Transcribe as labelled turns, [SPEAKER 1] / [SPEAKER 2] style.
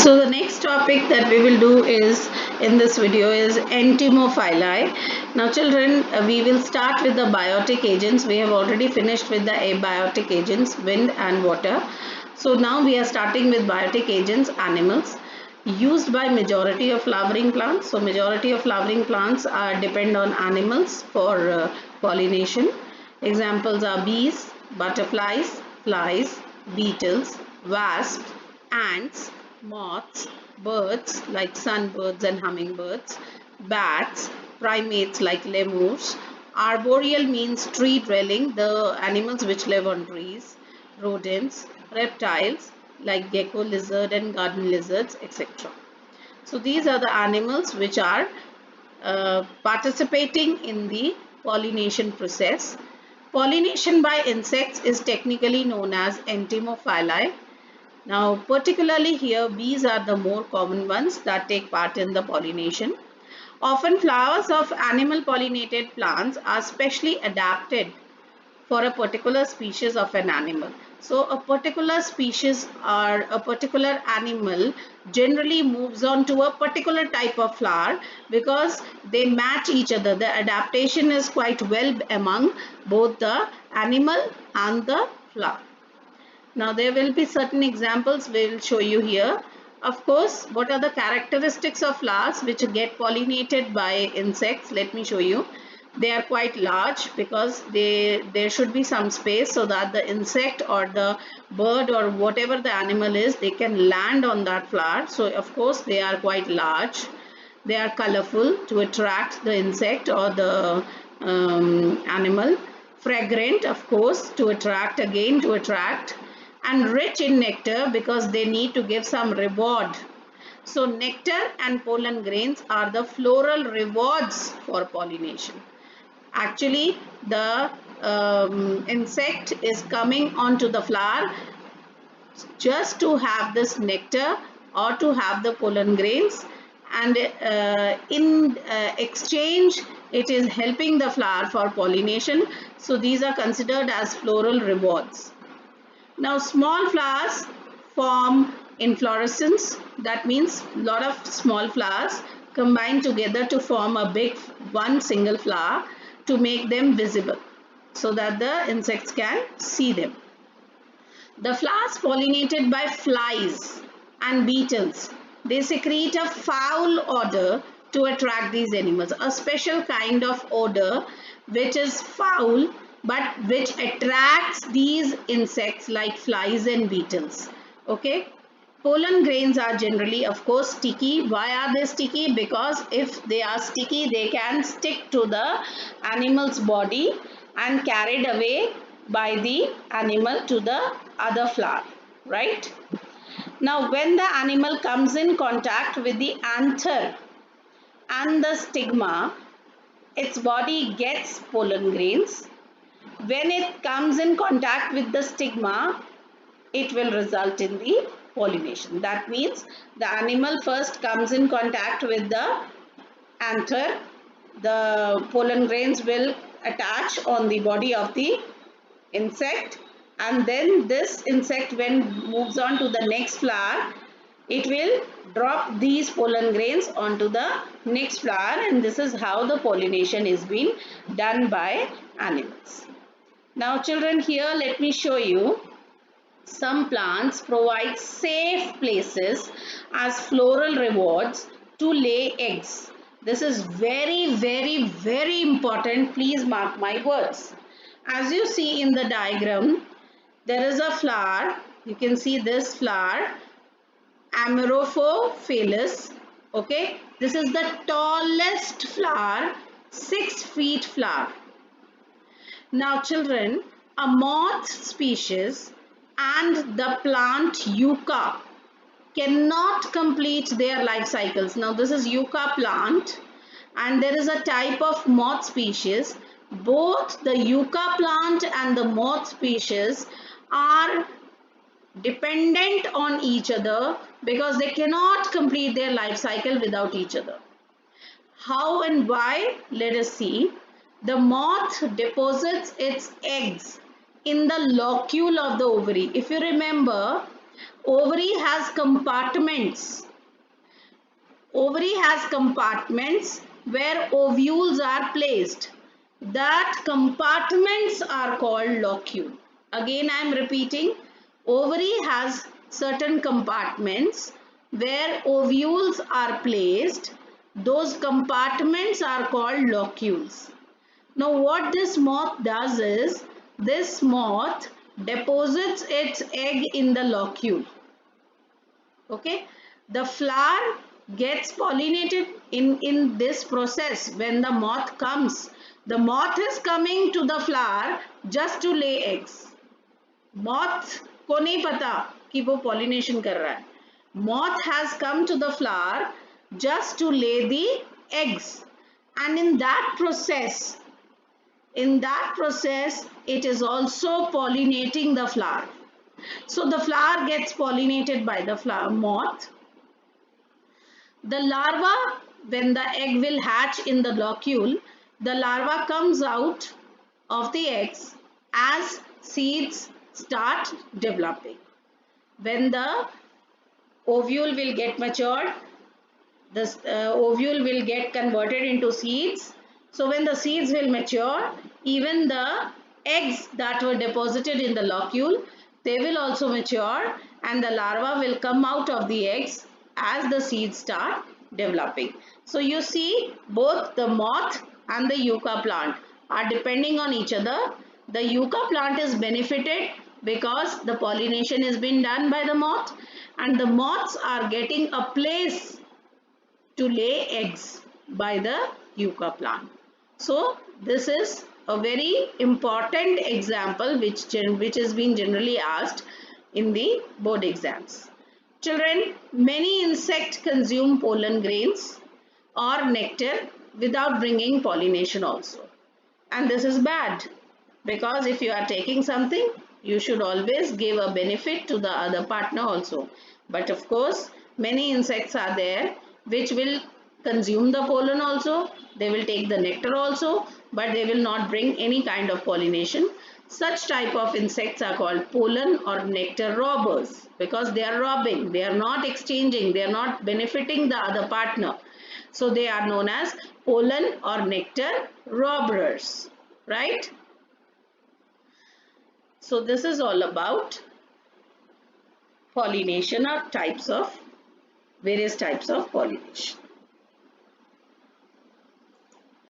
[SPEAKER 1] So the next topic that we will do is in this video is entomophili. Now children, we will start with the biotic agents. We have already finished with the abiotic agents, wind and water. So now we are starting with biotic agents, animals used by majority of flowering plants. So majority of flowering plants are depend on animals for pollination. Examples are bees, butterflies, flies, beetles, wasps, ants, moths, birds like sunbirds and hummingbirds, bats, primates like lemurs. Arboreal means tree dwelling, the animals which live on trees, rodents, reptiles like gecko, lizard and garden lizards, etc. So these are the animals which are participating in the pollination process. Pollination by insects is technically known as entomophili. Now, particularly here, bees are the more common ones that take part in the pollination. Often, flowers of animal pollinated plants are specially adapted for a particular species of an animal. So a particular species or a particular animal generally moves on to a particular type of flower because they match each other. The adaptation is quite well among both the animal and the flower. Now there will be certain examples we will show you here. Of course, what are the characteristics of flowers which get pollinated by insects? Let me show you. They are quite large because there should be some space so that the insect or the bird or whatever the animal is, they can land on that flower. So of course they are quite large. They are colorful to attract the insect or the animal. Fragrant, of course, to attract, again to attract, and rich in nectar because they need to give some reward. So nectar and pollen grains are the floral rewards for pollination. Actually, the insect is coming onto the flower just to have this nectar or to have the pollen grains, and in exchange it is helping the flower for pollination. So these are considered as floral rewards. Now small flowers form inflorescence. That means a lot of small flowers combine together to form a big one single flower to make them visible so that the insects can see them. The flowers pollinated by flies and beetles, they secrete a foul odor to attract these animals, a special kind of odor which is foul but which attracts these insects like flies and beetles. Okay. Pollen grains are generally, of course, sticky. Why are they sticky? Because if they are sticky, they can stick to the animal's body and carried away by the animal to the other flower, right? Now, when the animal comes in contact with the anther and the stigma, its body gets pollen grains. When it comes in contact with the stigma, it will result in the pollination. That means the animal first comes in contact with the anther, the pollen grains will attach on the body of the insect, and then this insect, when moves on to the next flower, it will drop these pollen grains onto the next flower, and this is how the pollination is being done by animals. Now children, here let me show you some plants provide safe places as floral rewards to lay eggs. This is very, very, very important. Please mark my words. As you see in the diagram, there is a flower. You can see this flower, Amorphophallus. Okay, this is the tallest flower, 6 feet flower. Now children, a moth species and the plant yucca cannot complete their life cycles. Now this is yucca plant and there is a type of moth species. Both the yucca plant and the moth species are dependent on each other because they cannot complete their life cycle without each other. How and why? Let us see. The moth deposits its eggs in the locule of the ovary. If you remember, ovary has compartments. Ovary has compartments where ovules are placed. That compartments are called locule. Again I am repeating, ovary has certain compartments where ovules are placed. Those compartments are called locules. Now what this moth does is, this moth deposits its egg in the locule. Okay, the flower gets pollinated in this process. When the moth comes, the moth is coming to the flower just to lay eggs. Moth को नहीं पता कि वो pollination कर रहा है. Moth has come to the flower just to lay the eggs, and in that process it is also pollinating the flower. So the flower gets pollinated by the flower moth. The larva, when the egg will hatch in the locule, the larva comes out of the eggs as seeds start developing. When the ovule will get matured, this ovule will get converted into seeds. So when the seeds will mature, even the eggs that were deposited in the locule, they will also mature, and the larva will come out of the eggs as the seeds start developing. So you see, both the moth and the yucca plant are depending on each other. The yucca plant is benefited because the pollination is being done by the moth, and the moths are getting a place to lay eggs by the yucca plant. So this is a very important example which is being generally asked in the board exams. Children, many insects consume pollen grains or nectar without bringing pollination also. And this is bad, because if you are taking something, you should always give a benefit to the other partner also. But of course, many insects are there which will consume the pollen also, they will take the nectar also, but they will not bring any kind of pollination. Such type of insects are called pollen or nectar robbers, because they are robbing, they are not exchanging, they are not benefiting the other partner. So they are known as pollen or nectar robbers, right? So this is all about pollination or various types of pollination.